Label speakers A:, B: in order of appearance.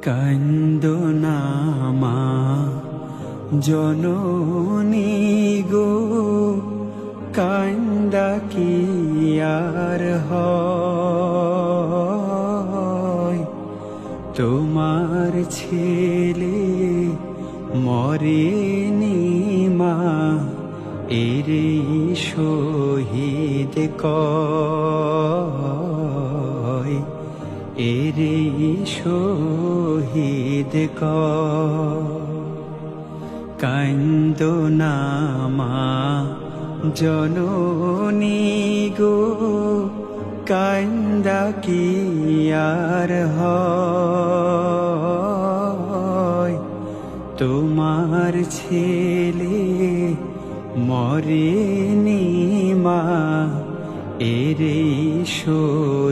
A: কান্দো না মা জননী গো, কান্দা কি আর হয়? তোমার ছেলে মরেনি মা, এরে শহীদ কয়, এরে শহীদ কয়। কান্দো না মা জননী গো, কান্দা কি আর হয়? তোমার ছেলে মরেনি মা, এরে শহীদ